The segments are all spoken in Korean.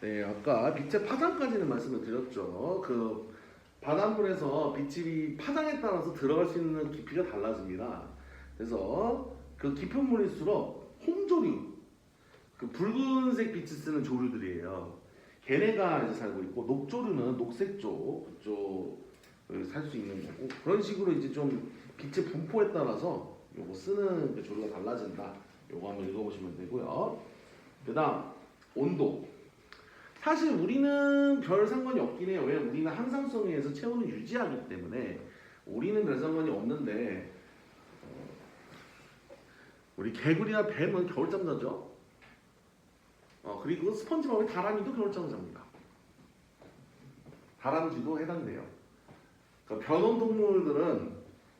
네, 아까 빛의 파장까지는 말씀을 드렸죠. 그 바닷물에서 빛이 파장에 따라서 들어갈 수 있는 깊이가 달라집니다. 그래서 그 깊은 물일수록 홍조류, 그 붉은색 빛을 쓰는 조류들이에요. 걔네가 이제 살고 있고 녹조류는 녹색 쪽 그쪽을 살 수 있는 거고 그런 식으로 이제 좀 빛의 분포에 따라서 요거 쓰는 그 조류가 달라진다. 요거 한번 읽어보시면 되고요. 그다음 온도. 사실 우리는 별 상관이 없긴 해요. 왜? 우리는 항상성에 의해서 체온을 유지하기 때문에 우리는 별 상관이 없는데 우리 개구리나 뱀은 겨울잠 자죠. 그리고 스펀지밥의 다람이도 겨울잠을 잡니다. 다람쥐도 해당돼요. 그러니까 변온 동물들은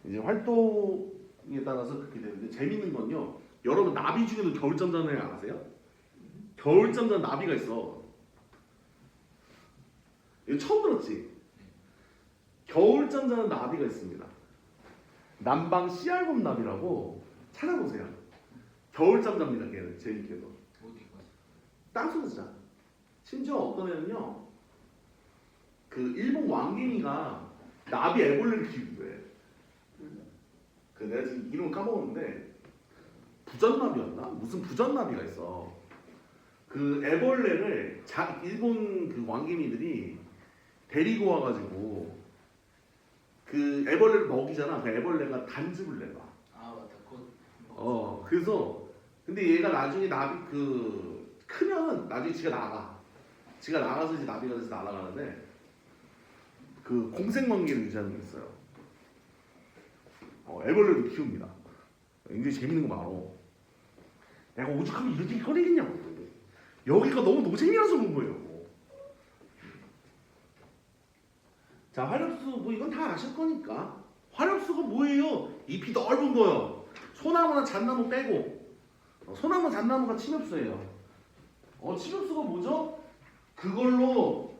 이제 활동에 따라서 그렇게 되는데 재밌는 건요. 여러분 나비 중에도 겨울잠 자는 애 아세요? 겨울잠 자는 나비가 있어. 이거 처음 들었지? 겨울잠 자는 나비가 있습니다. 남방 씨알곰 나비라고 찾아보세요. 겨울잠 잡니다. 걔는 재밌게도. 어디가? 땅속에서 자. 심지어 어떤 애는요. 그 일본 왕갱이가 나비 애벌레를 키우기도 해. 그 내가 지금 이름 까먹었는데 부전나비였나? 무슨 부전나비가 있어. 그 애벌레를 일본 그 왕개미들이 데리고 와가지고 그 애벌레를 먹이잖아. 그 애벌레가 단즙을 내봐. 아 맞다. 그래서 근데 얘가 나중에 나비 그 크면은 나중에 지가 나가. 지가 나가서 이제 나비가 돼서 날아가는데 그 공생 관계를 유지하는 게 있어요. 애벌레도 키웁니다. 굉장히 재밌는 거 많아. 내가 오죽하면 이렇게 꺼내겠냐고. 여기가 너무 노잼이라서 그런 거예요. 자, 화력수 뭐 이건 다 아실 거니까. 화력수가 뭐예요? 잎이 넓은 거요. 소나무나 잣나무 빼고. 소나무 잣나무가 침엽수예요. 침엽수가 뭐죠? 그걸로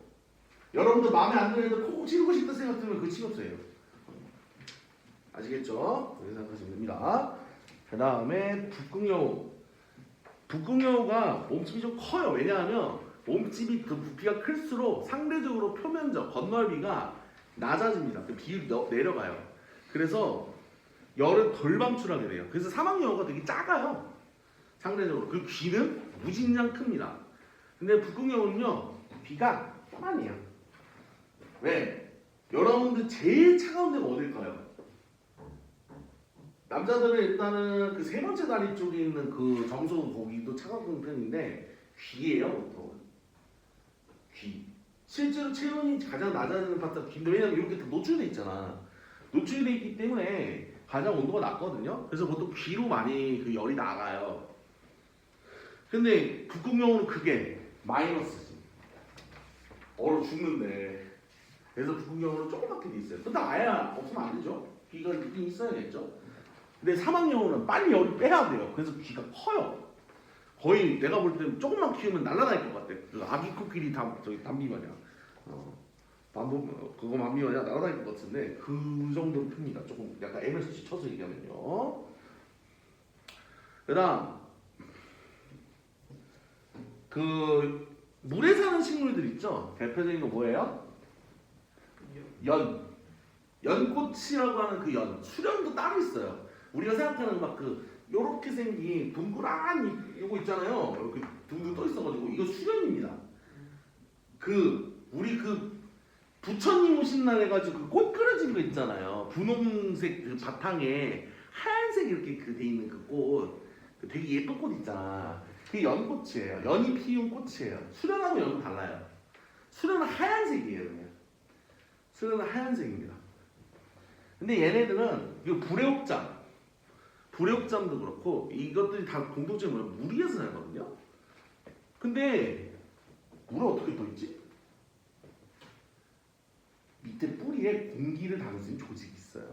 여러분들 마음에 안 드는데 콕콕 찌르고 싶다 생각하면 그 침엽수예요. 아시겠죠? 그렇게 생각하시면 됩니다. 그 다음에 북극여우. 북극여우가 몸집이 좀 커요. 왜냐하면 몸집이 그 부피가 클수록 상대적으로 표면적 건널비가 낮아집니다. 그 비율이 내려가요. 그래서 열을 덜 방출하게 돼요. 그래서 사막여우가 되게 작아요. 상대적으로. 그리고 귀는 무진장 큽니다. 근데 북극여우는요 귀가 조만해요. 왜? 여러분들 제일 차가운 데가 어딜까요? 남자들은 일단은 그 세 번째 다리 쪽에 있는 그 정수 거기도 차가운 편인데 귀예요 보통. 귀. 실제로 체온이 가장 낮아지는 파트가 귀인데 왜냐면 이렇게 다 노출돼 있잖아. 노출돼 있기 때문에 가장 온도가 낮거든요. 그래서 보통 귀로 많이 그 열이 나가요. 근데 북극여우는 그게 마이너스지. 얼어 죽는데. 그래서 북극여우는 조그맣게 돼 있어요. 근데 아예 없으면 안 되죠. 귀가 있긴 있어야겠죠. 근데 사막여우는 빨리 열을 빼야 돼요. 그래서 귀가 커요. 거의 내가 볼 때는 조금만 키우면 날아다닐 것 같아. 그 아기 코끼리 저기 담비 마냥. 그거 담비 마냥 날아다닐 것 같은데 그 정도로 큽니다. 조금 약간 MSG 쳐서 얘기하면요. 그다음 그 물에 사는 식물들 있죠. 대표적인 거 뭐예요? 연꽃이라고 하는 그 연. 수련도 따로 있어요. 우리가 생각하는 막 그 요렇게 생긴 동그란 요거 있잖아요. 이렇게 둥둥 떠 있어가지고 이거 수련입니다. 그 우리 그 부처님 오신 날 해가지고 그 꽃 그려진 거 있잖아요. 분홍색 그 바탕에 하얀색 이렇게 그 돼 있는 그 꽃, 그 되게 예쁜 꽃 있잖아. 그게 연꽃이에요. 연이 피운 꽃이에요. 수련하고 연은 달라요. 수련은 하얀색이에요. 그냥. 수련은 하얀색입니다. 근데 얘네들은 이거 불애옥잠도 그렇고 이것들이 다 공통점이 뭐냐면 물 위에서 살거든요. 근데 물은 어떻게 떠 있지? 밑에 뿌리에 공기를 담을 수 있는 조직이 있어요.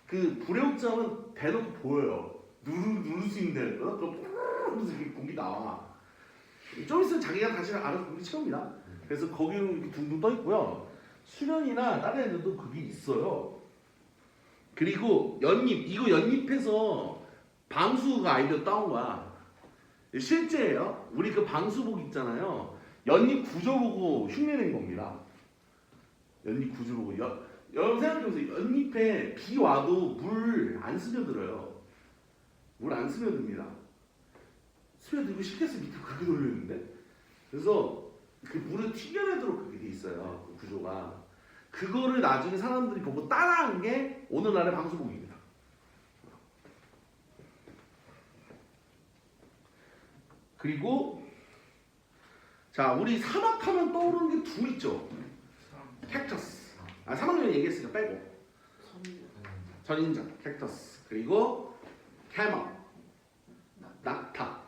그 불애옥잠은 대놓고 보여요. 누를 수 있는 데거든. 그럼 이렇게 공기 나와. 좀 있으면 자기가 다시 알아서 공기 채웁니다. 그래서 거기로 이렇게 둥둥 떠 있고요. 수련이나 다른 애들도 그게 있어요. 그리고 연잎, 이거 연잎에서 방수가 아이디어 따온 거야. 실제예요. 우리 그 방수복 있잖아요. 연잎 구조 보고 흉내낸 겁니다. 연잎 구조 보고 여러분 생각해보세요. 연잎에 비 와도 물 안 스며들어요. 물 안 스며듭니다. 스며들고 실켓을 밑에 그렇게 돌려있는데 그래서 그 물을 튀겨내도록 그렇게 돼 있어요. 그 구조가. 그거를 나중에 사람들이 보고 따라한 게 오늘날의 방수복입니다. 그리고 자 우리 사막하면 떠오르는 게 둘 있죠. 캡처스. 사막용 얘기했으니까 빼고. 전인장, 캡처스. 그리고 캐머, 낙타.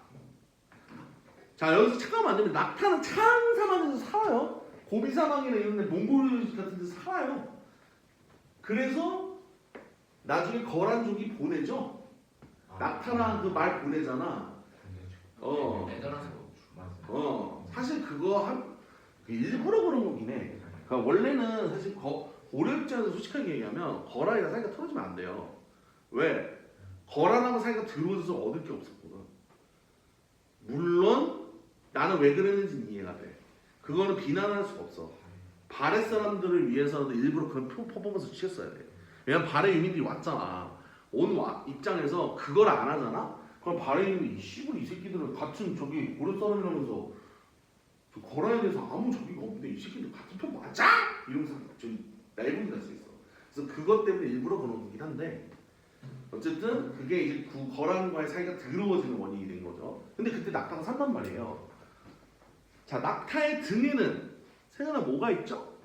자 여기서 착각하면 안 되면 낙타는 찬 사막에서 살아요. 고비 사막이나 이런 데 몽골 같은 데서 살아요. 그래서 나중에 거란족이 보내죠. 낙타랑 그 말 보내잖아. 사실 그거 일부러 그런 거긴 해. 그러니까 원래는 사실 고려 입장에서 솔직하게 얘기하면 거란이랑 사이가 틀어지면 안 돼요. 왜? 거란하고 사이가 들어오셔서 얻을 게 없었거든. 물론 나는 왜 그랬는지 이해가 돼. 그거는 비난할 수가 없어. 발해 사람들을 위해서라도 일부러 그런 퍼포먼스를 취했어야 돼. 왜냐면 발해 유민들이 왔잖아. 입장에서 그걸 안 하잖아? 그럼 발해 유민이 이 새끼들은 같은 저기 고려 사람이라면서 저 거란에 대해서 아무 저기가 없는데 이 새끼들 같은 편 맞아? 이러면서 저기 날분이 날 수 있어. 그래서 그것 때문에 일부러 그런 거긴 한데 어쨌든 그게 이제 거란과의 사이가 더러워지는 원인이 된 거죠. 근데 그때 낙타가 산단 말이에요. 자, 낙타의 등에는 생각나 뭐가 있죠?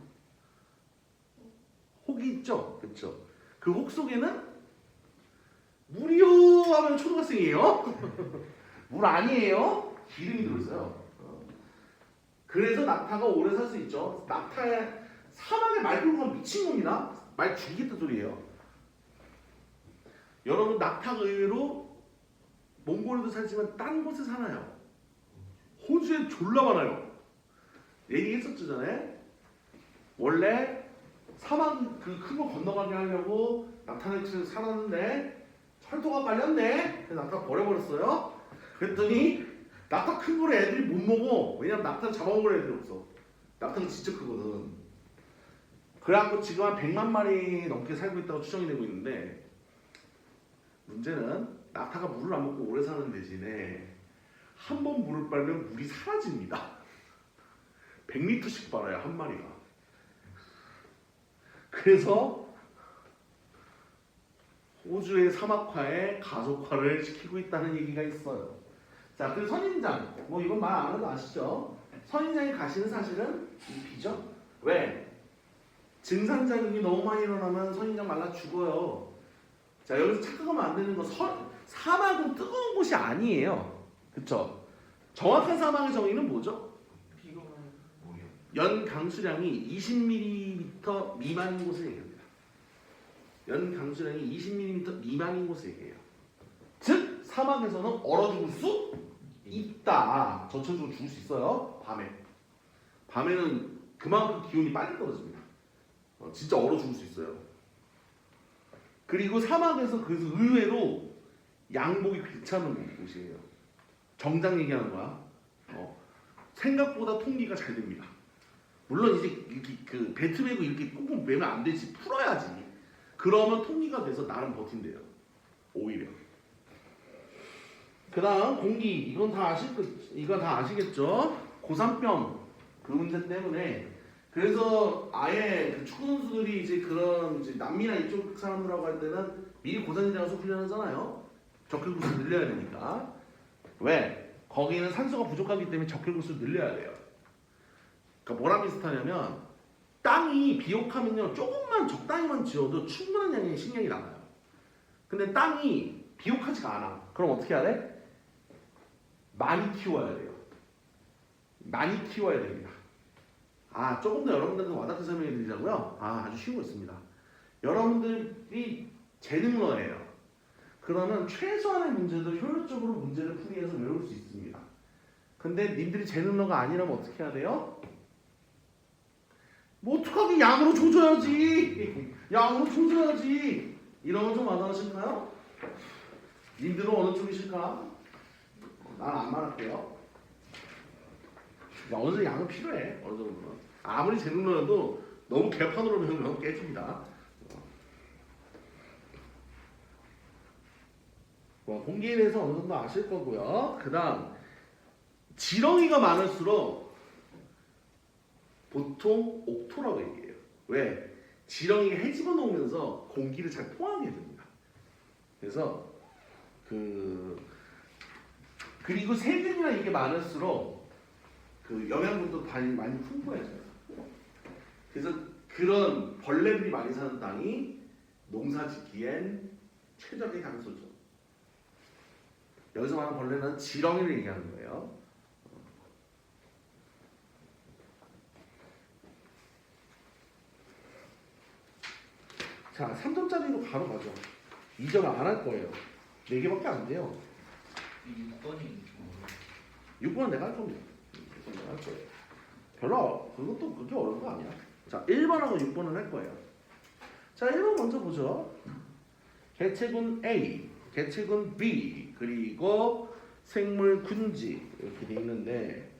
혹이 있죠? 그렇죠? 그 혹 속에는 물이요 하면 초등학생이에요. 물 아니에요. 기름이 들어있어요. 그래서 낙타가 오래 살 수 있죠. 낙타의 사막에 말 끌고 가면 미친 겁니다. 말 죽이겠다 소리예요. 여러분 낙타가 의외로 몽골에도 살지만 딴 곳에 사나요. 호주에 졸라 많아요. 얘기했었죠 전에. 원래 사막 그 큰 거 건너가게 하려고 낙타를 살았는데 철도가 깔렸네. 그래서 낙타 버려버렸어요. 그랬더니 낙타 큰 거를 애들이 못 먹어. 왜냐면 낙타 잡아먹을 애들이 없어. 낙타는 진짜 크거든. 그래갖고 지금 한 100만 마리 넘게 살고 있다고 추정이 되고 있는데 문제는 낙타가 물을 안 먹고 오래 사는 대신에 한 번 물을 빨면 물이 사라집니다. 100리터씩 빨아요 한 마리가. 그래서 호주의 사막화에 가속화를 시키고 있다는 얘기가 있어요. 자, 그리고 선인장. 뭐 이건 말 안 해도 아시죠? 선인장의 가시는 사실은 이 비죠. 왜? 증산작용이 너무 많이 일어나면 선인장 말라 죽어요. 자, 여기서 착각하면 안 되는 건 사막은 뜨거운 곳이 아니에요. 그쵸? 정확한 사막의 정의는 뭐죠? 연 강수량이 20mm 미만인 곳을 얘기합니다. 연 강수량이 20mm 미만인 곳을 얘기해요. 즉 사막에서는 얼어 죽을 수 있다. 전체적으로 죽을 수 있어요. 밤에는 그만큼 기온이 빨리 떨어집니다. 진짜 얼어 죽을 수 있어요. 그리고 사막에서 그래서 의외로 양복이 귀찮은 곳이에요. 정장 얘기하는 거야. 생각보다 통기가 잘 됩니다. 물론 이제 이렇게 그 벨트 매고 이렇게 꽁꽁 매면 안 되지. 풀어야지. 그러면 통기가 돼서 나름 버틴대요. 오히려. 그다음 공기. 이건 다 아시겠죠? 고산병 그 문제 때문에. 그래서 아예 그 축구 선수들이 이제 그런 이제 남미나 이쪽 사람들하고 할 때는 미리 고산에 가서 훈련하잖아요. 적혈구수 늘려야 되니까. 왜? 거기는 산소가 부족하기 때문에 적혈구수 늘려야 돼요. 그러니까 뭐랑 비슷하냐면 땅이 비옥하면요 조금만 적당히만 지어도 충분한 양의 식량이 나와요. 근데 땅이 비옥하지가 않아. 그럼 어떻게 해야 돼? 많이 키워야 돼요. 많이 키워야 됩니다. 조금 더 여러분들한테 와닿게 설명해 드리자고요. 아주 쉬운 거 있습니다. 여러분들이 재능러예요. 그러면 최소한의 문제도 효율적으로 문제를 풀이해서 외울 수 있습니다. 근데 님들이 재능러가 아니라면 어떻게 해야 돼요? 뭐 어떡하게 양으로 조져야지. 양으로 조져야지. 이러면 좀 와닿으실까요? 님들은 어느 쪽이실까? 난 안 말할게요. 어느 정도 양은 필요해. 어느 정도는. 아무리 재능론도 너무 개판으로 배우면 깨집니다. 공기에 대해서 어느 정도 아실 거고요. 그 다음 지렁이가 많을수록 보통 옥토라고 얘기해요. 왜? 지렁이가 헤집어 놓으면서 공기를 잘 포항하게 됩니다. 그래서 그리고 세균이나 이게 많을수록 그 영양분도 많이 풍부해져요. 그래서 그런 벌레들이 많이 사는 땅이 농사 짓기엔 최적의 장소죠. 여기서 말하는 벌레는 지렁이를 얘기하는 거예요. 자, 3점짜리로 바로 가죠. 2점 안 할 거예요. 4개밖에 안 돼요. 6번은 내가 할 겁니다. 내가 할 거예요. 별로 그것도 그렇게 어려운 거 아니야. 자, 1번하고 6번을 할 거예요. 자, 1번 먼저 보죠. 개체군 A, 개체군 B, 그리고 생물 군지 이렇게 돼 있는데,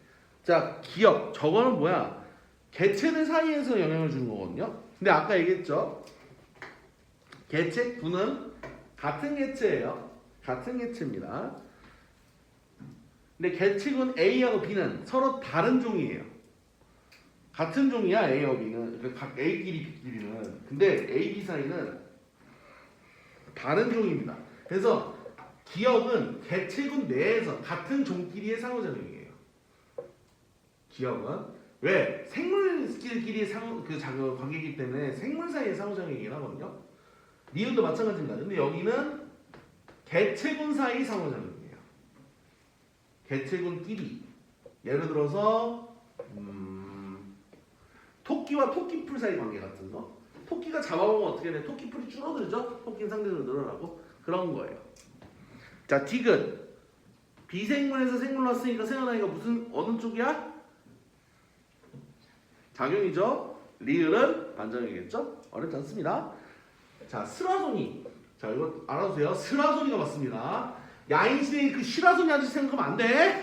자, 기억 저거는 뭐야? 개체들 사이에서 영향을 주는 거거든요. 근데 아까 얘기했죠. 개체군은 같은 개체예요. 같은 개체입니다. 근데 개체군 A하고 B는 서로 다른 종이에요. 같은 종이야 A하고 B는. 각 A끼리 B끼리는. 근데 A, B 사이는 다른 종입니다. 그래서 기억은 개체군 내에서 같은 종끼리의 상호작용이에요. 기억은 왜? 생물끼리의 관계이기 때문에 생물 사이의 상호작용이긴 하거든요. 니은도 마찬가지입니다. 근데 여기는 개체군 사이 상호작용이에요. 개체군끼리. 예를 들어서 토끼와 토끼풀 사이 관계 같은 거. 토끼가 잡아먹으면 어떻게 돼? 토끼풀이 줄어들죠? 토끼는 상대적으로 늘어나고 그런 거예요. 자, 디귿. 비생물에서 생물로 왔으니까 생각나니까 무슨 어느 쪽이야? 작용이죠. 리을은 반작용이겠죠? 어렵지 않습니다. 자, 스라소니. 자, 이거 알아두세요. 스라소니가 맞습니다. 야인시대의 그 시라소니 아저씨 생각하면 안 돼.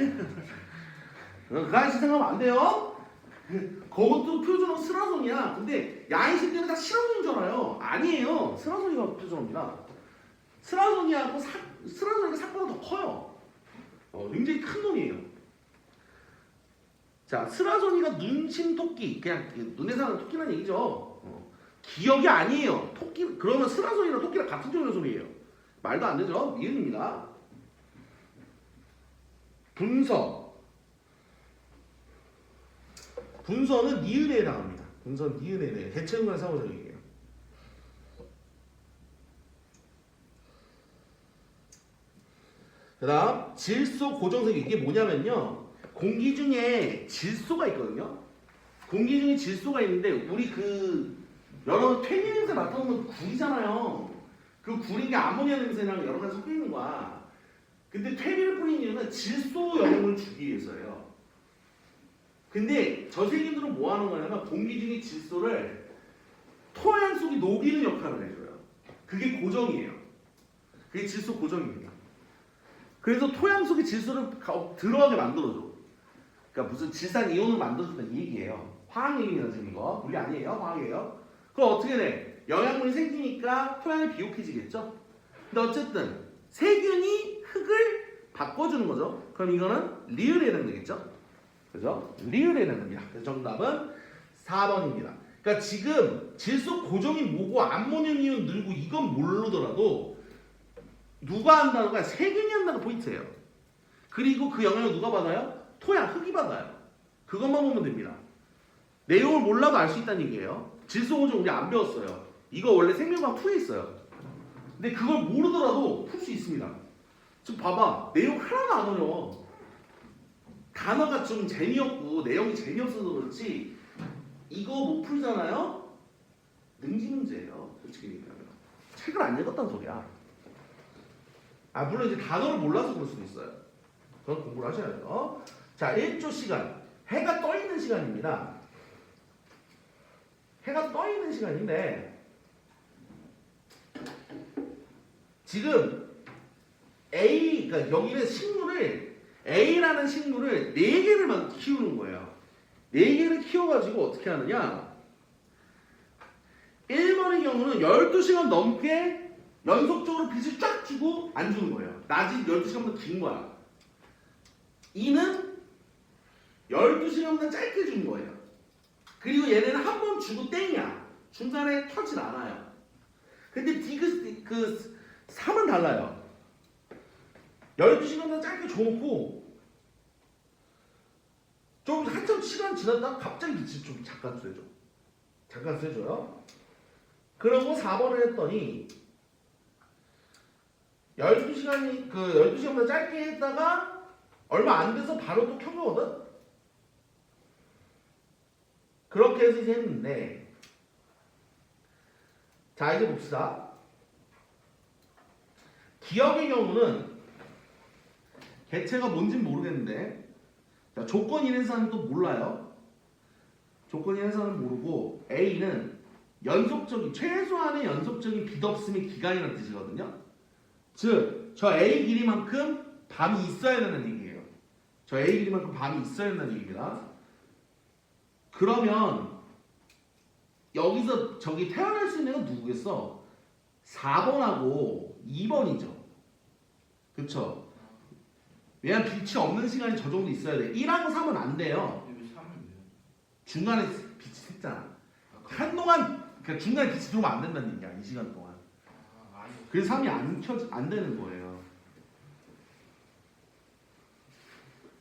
그 아저씨 생각하면 안 돼요. 그것도 표준어 스라소니야. 근데 야인시대는 다 시라소니인 줄 알아요. 아니에요. 스라소니가 표준어입니다. 스라소니가 사건보다 더 커요. 굉장히 큰 놈이에요. 자, 스라소니가 눈친 토끼, 그냥 눈에 사는 토끼란 얘기죠. 기억이 아니에요. 토끼, 그러면 스라소니랑 토끼랑 같은 종류의 소리예요. 말도 안 되죠. 미음입니다. 분서. 분서는 니은에 해당합니다. 분서는 니은에 해당해요. 개체군과 상호작용이에요. 그 다음 질소 고정세균. 이게 뭐냐면요, 공기 중에 질소가 있거든요. 공기 중에 질소가 있는데 우리 여러 퇴비 냄새 맡아보면 굴이잖아요. 그 굴인 게 아모니아 냄새랑 여러 가지 섞여 있는 거야. 근데 퇴비를 뿌린 이유는 질소 영향을 주기 위해서예요. 근데 저 세균들은 뭐 하는 거냐면 공기 중에 질소를 토양 속에 녹이는 역할을 해줘요. 그게 고정이에요. 그게 질소 고정입니다. 그래서 토양 속에 질소를 들어가게 만들어줘. 그러니까 무슨 질산 이온을 만들어준다는 얘기예요. 화학얘기라는 생긴 거. 물리 아니에요. 화학이에요. 그럼 어떻게 돼? 영양분이 생기니까 토양이 비옥해지겠죠? 근데 어쨌든 세균이 흙을 바꿔주는 거죠. 그럼 이거는 리을에 해당되겠죠? 그죠? 리을에 해당됩니다. 그래서 정답은 4번입니다. 그러니까 지금 질소 고정이 뭐고 암모늄 이온 늘고 이건 모르더라도 누가 한다는 거야? 세균이 한다는 포인트예요. 그리고 그 영향을 누가 받아요? 토양, 흙이 받아요. 그것만 보면 됩니다. 내용을 몰라도 알 수 있다는 얘기예요. 질소 고정 우리 안 배웠어요. 이거 원래 생명과학 2에 있어요. 근데 그걸 모르더라도 풀 수 있습니다. 지금 봐봐. 내용 하나도 안 어려워. 단어가 좀 재미없고 내용이 재미없어서 그렇지 이거 못 풀잖아요? 능지 문제예요. 솔직히 얘기하면. 책을 안 읽었다는 소리야. 물론 이제 단어를 몰라서 그럴 수도 있어요. 그건 공부를 하셔야죠. 자, 1조 시간. 해가 떠 있는 시간입니다. 해가 떠 있는 시간인데 지금 그러니까 여기는 식물을 A라는 식물을 4개를 키우는 거예요. 키워가지고 어떻게 하느냐. 1번의 경우는 12시간 넘게 연속적으로 빛을 쫙 주고 안 주는 거예요. 낮이 12시간보다 긴 거야. 2는 12시간보다 짧게 주는 거예요. 그리고 얘네는 한 번 주고 땡이야. 중간에 터질 않아요. 근데 그 3은 달라요. 12시간보다 짧게 줘놓고 좀 한참 시간 지났다가 갑자기 빛이 좀 잠깐 쐬줘. 잠깐 쐬줘요. 그러고 4번을 했더니 12시간보다 짧게 했다가 얼마 안 돼서 바로 또 켜거든? 그렇게 해서 이제 했는데, 자, 이제 봅시다. 기억의 경우는 개체가 뭔진 모르겠는데, 자, 조건인해서는 또 몰라요. 조건인해서는 모르고, A는 최소한의 연속적인 빛 없음의 기간이라는 뜻이거든요. 즉, 저 A 길이만큼 밤이 있어야 되는 얘기예요. 저 A 길이만큼 밤이 있어야 된다는 얘기입니다. 그러면 여기서 저기 태어날 수 있는 건 누구겠어? 4번하고 2번이죠. 그쵸? 왜냐면 빛이 없는 시간이 저 정도 있어야 돼. 1하고 3은 안 돼요. 중간에 빛이 샜잖아. 한동안 그러니까 중간에 빛이 들어오면 안 된다는 얘기야. 이 시간 동안. 그래서 3이 안 되는 거예요.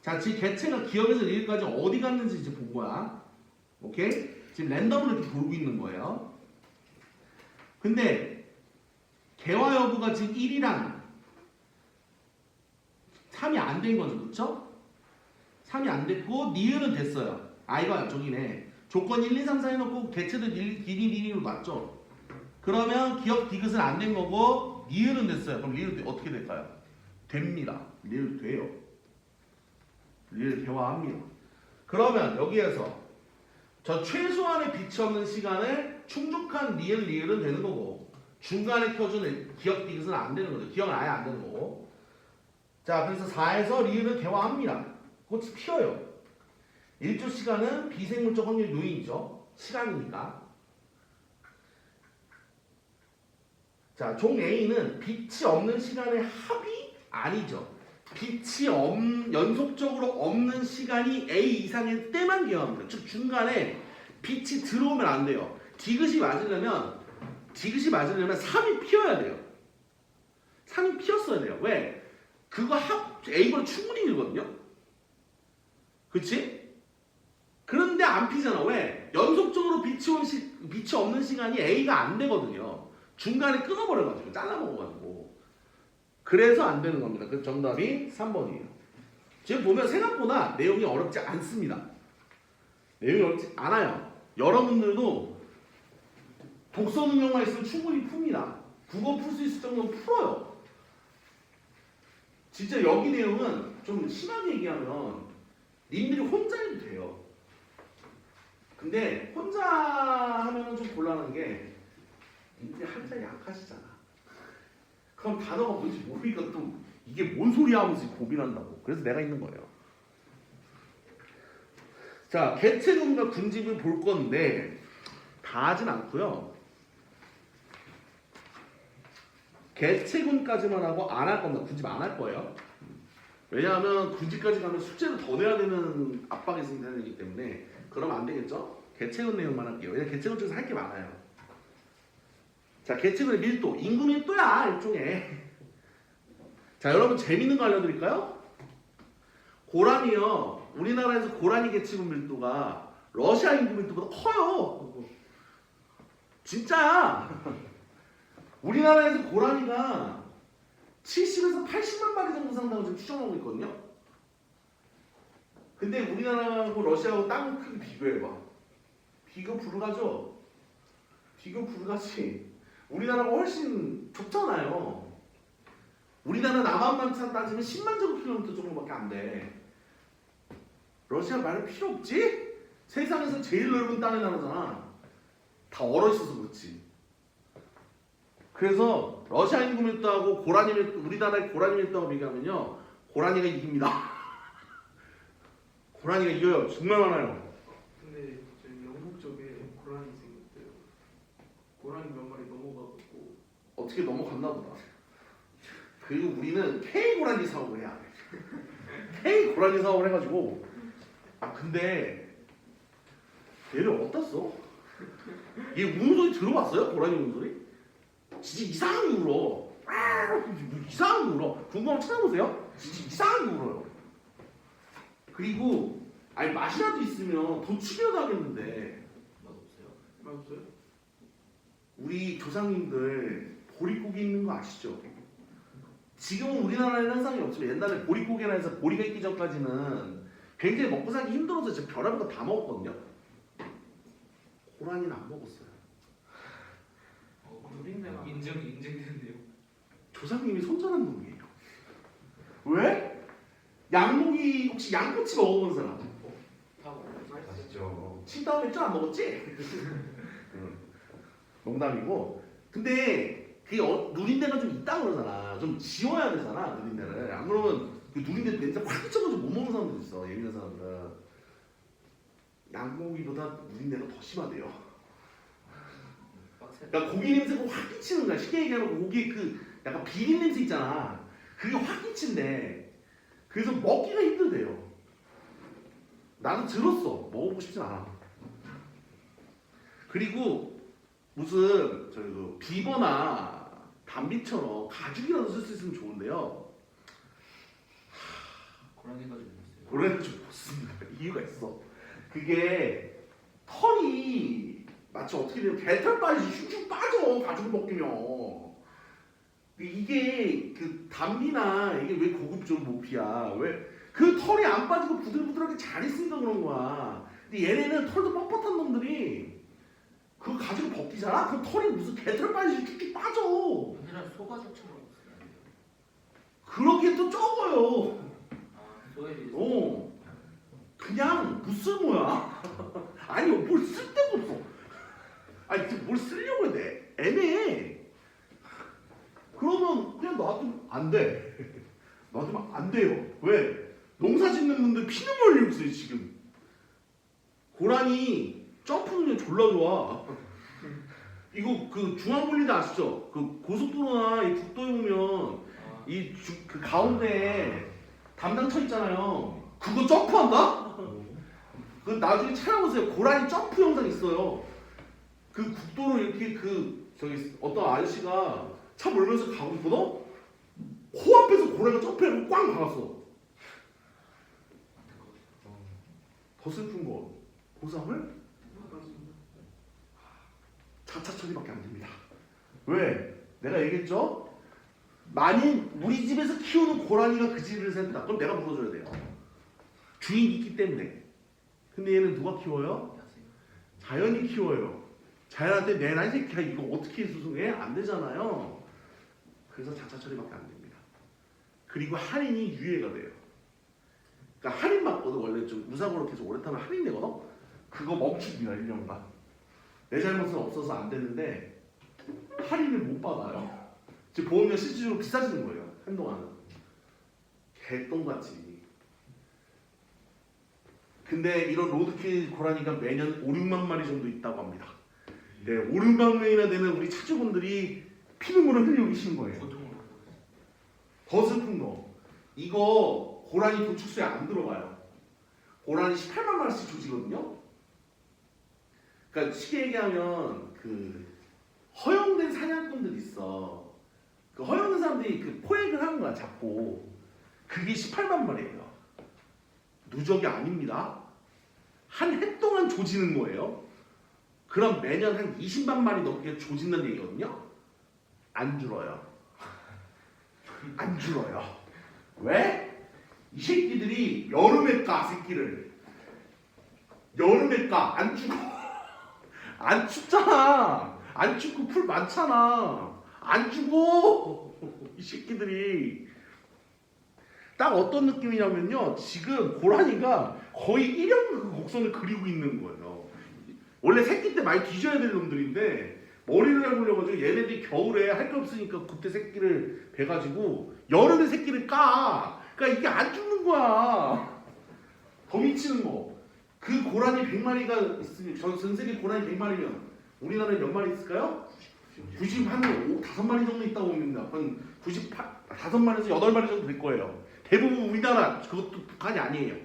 자, 지금 개체가 기억에서 여기까지 어디 갔는지 이제 본 거야. 오케이? 지금 랜덤으로 이렇게 돌고 있는 거예요. 근데 개화 여부가 지금 1이랑 3이 안 된 거죠. 그쵸? 3이 안 됐고 니은은 됐어요. 아, 이거 저기네. 조건 1, 2, 3, 4 해놓고 개체도 니은으로 맞죠? 그러면 기억 디귿은 안 된 거고 니은은 됐어요. 그럼 리을 어떻게 될까요? 됩니다. 리을 돼요. 리을 개화합니다. 그러면 여기에서 저 최소한의 빛이 없는 시간을 충족한 리을은 되는 거고 중간에 켜주는 기억 디귿은 안 되는 거죠. 기억은 아예 안 되는 거고. 자, 그래서 4에서 리을을 개화합니다. 꽃이 피어요. 1조 시간은 비생물적 확률 요인이죠. 시간이니까. 자, 종 A는 빛이 없는 시간의 합이 아니죠. 빛이 연속적으로 없는 시간이 A 이상일 때만 기억합니다. 즉 중간에 빛이 들어오면 안 돼요. 디귿이 맞으려면 3이 피어야 돼요. 3이 피었어야 돼요. 왜? 그거 A보다 충분히 길거든요. 그치? 그런데 안 피잖아. 왜? 연속적으로 빛이 없는 시간이 A가 안 되거든요. 중간에 끊어버려가지고 잘라먹어가지고 그래서 안 되는 겁니다. 그래서 정답이 3번이에요. 지금 보면 생각보다 내용이 어렵지 않습니다. 내용이 어렵지 않아요. 여러분들도 독서 능력만 있으면 충분히 풉니다. 국어 풀 수 있을 정도는 풀어요. 진짜 여기 내용은 좀 심하게 얘기하면 님들이 혼자 해도 돼요. 근데 혼자 하면은 좀 곤란한 게 님들이 한자 약하시잖아. 그럼 단어가 뭔지 모르니까 또 이게 뭔 소리야 하면서 고민한다고. 그래서 내가 있는 거예요. 자, 개체군과 군집을 볼 건데 다 하진 않고요. 개체군까지만 하고 안 할 겁니다. 군집 안 할 거예요. 왜냐하면 군집까지 가면 숙제를 더 내야 되는 압박이 생기기 때문에 그러면 안 되겠죠? 개체군 내용만 할게요. 왜냐면 개체군 중에서 할 게 많아요. 자, 개체군의 밀도, 인구 밀도야 일종의. 자, 여러분 재밌는 거 알려드릴까요? 고라니요. 우리나라에서 고라니 개체군 밀도가 러시아 인구 밀도보다 커요. 진짜야. 우리나라에서 고라니가 70에서 80만 마리 정도 산다고 지금 추정하고 있거든요. 근데 우리나라하고 러시아하고 땅 크기 비교해봐. 비교 불가죠? 비교 불가지. 우리나라가 훨씬 좁잖아요. 우리나라 남한만 따지면 10만 제곱킬로미터 정도밖에 안 돼. 러시아 말할 필요 없지? 세상에서 제일 넓은 땅의 나라잖아. 다 얼어있어서 그렇지. 그래서 러시아 인구 밀도하고 우리나라의 고라니 밀도하고 비교하면요, 고라니가 이깁니다. 고라니가 이겨요. 정말 많아요. 근데 맞나 보다. 그리고 우리는 K 고라니 사업을 해야 돼. K 고라니 사업을 해가지고 근데 얘를 어디다 써? 얘 우는 소리 들어봤어요? 고라니 우는 소리? 진짜 이상하게 울어. 이상하게 울어. 궁금하면 찾아보세요. 진짜 이상하게 울어요. 그리고 맛이라도 있으면 더 죽여다겠는데 맛없어요? 우리 조상님들 보릿고기 있는 거 아시죠? 지금은 우리나라에는 현상이 없지만 옛날에 보릿고개나 해서 보리가 있기 전까지는 굉장히 먹고 살기 힘들어서 진짜 별의별 거 다 먹었거든요. 고라니는 안 먹었어요. 누린내가 인증되는데요. 조상님이 손절한 놈이에요. 왜? 양고기 혹시 양꼬치 먹어본 사람? 다 먹어요. 맛있죠. 친다고 맥주 안 먹었지? 농담이고. 근데 그게 누린내가 좀 있다 그러잖아. 좀 지워야 되잖아 누린내를. 안 그러면 그 누린내 냄새 확 미쳐가지고 못 먹는 사람들 있어. 예민한 사람들은. 양고기보다 누린내가 더 심하대요. 그러니까 고기 냄새가 확 끼치는 거야. 쉽게 얘기하면 고기 그 약간 비린 냄새 있잖아. 그게 확 끼친대. 그래서 먹기가 힘들대요. 나는 들었어. 먹어보고 싶진 않아. 그리고 무슨 저희 그 비버나 담비처럼 가죽이라도 쓸 수 있으면 좋은데요. 고라니가 좀 있어요. 고라니가 좀 못 씁니다. 이유가 있어. 그게 털이 마치 어떻게 되면 개털 빠지지 슉슉 빠져. 가죽을 벗기면. 이게 그 담비나 이게 왜 고급종 모피야? 왜 그 털이 안 빠지고 부들부들하게 잘 있으니까 그런 거야. 근데 얘네는 털도 뻣뻣한 놈들이 그 가죽을 벗기잖아? 그럼 털이 무슨 개털 빠지지 쭉쭉 빠져. 그냥 소가죽처럼 쓰면 안 돼요. 그러기에 또 적어요. 소엘이. 그냥 무쓸모야. 아니 뭘 쓸 데가 없어. 아니 뭘 쓰려고 해야 돼. 애매해. 그러면 그냥 놔두면 안 돼. 놔두면 안 돼요. 왜? 농사 짓는 분들 피눈 흘리고 있어요 지금. 고라니 점프 능력 졸라 좋아. 이거 그 중앙분리대 아시죠? 그 고속도로나 이 국도에 보면 그 가운데 담당차 있잖아요. 그거 점프한다? 그 나중에 찾아보세요. 고라니 점프 영상 있어요. 그 국도로 이렇게 그 저기 어떤 아저씨가 차 몰면서 가고 있거든? 코앞에서 고라니가 점프해서 꽝 박았어. 더 슬픈 거 보상을 자차 처리밖에 안 됩니다. 왜? 내가 얘기했죠? 만일 우리 집에서 키우는 고라니가 그 집을 샌다. 그럼 내가 물어줘야 돼요. 주인이 있기 때문에. 근데 얘는 누가 키워요? 자연이 키워요. 자연한테 내놔 이 새끼야 이거 어떻게 수송해? 안 되잖아요. 그래서 자차 처리밖에 안 됩니다. 그리고 할인이 유예가 돼요. 그러니까 할인 받거든. 원래 좀 무사고로 계속 오래 타면 할인 되거든. 그거 멈춥니다. 1년간. 내 잘못은 없어서 안 되는데 할인을 못 받아요. 지금 보험료 실질적으로 비싸지는 거예요. 한동안은. 개똥같이. 근데 이런 로드킬 고라니가 매년 5, 6만 마리 정도 있다고 합니다. 네, 5, 6만 명이나 되는 우리 차주분들이 피눈물을 흘리고 계신 거예요. 더 슬픈 거. 이거 고라니 도축수에 안 들어가요. 고라니 18만 마리씩 조지거든요. 그러니까 쉽게 얘기하면 그 허용된 사냥꾼들 있어. 그 허용된 사람들이 그 포획을 하는 거야 잡고. 그게 18만 마리예요. 누적이 아닙니다. 한 해 동안 조지는 거예요. 그럼 매년 한 20만 마리 넘게 조진다는 얘기거든요. 안 줄어요. 안 줄어요. 왜? 이 새끼들이 여름에 까 새끼를. 여름에 까. 안 죽어. 안 춥잖아. 안 춥고 풀 많잖아. 안 죽어. 이 새끼들이. 딱 어떤 느낌이냐면요. 지금 고라니가 거의 1형 곡선을 그리고 있는 거예요. 원래 새끼 때 많이 뒤져야 될 놈들인데 머리를 해보려가지고 얘네들이 겨울에 할 게 없으니까 그때 새끼를 베가지고 여름에 새끼를 까. 그러니까 이게 안 죽는 거야. 더 미치는 거. 그 고라니 100마리가 있으면 전 세계 고라니 100마리면 우리나라에 몇 마리 있을까요? 90한 5마리 정도 있다고 봅니다. 한 95마리에서 8마리 정도 될 거예요. 대부분 우리나라 그것도 북한이 아니에요.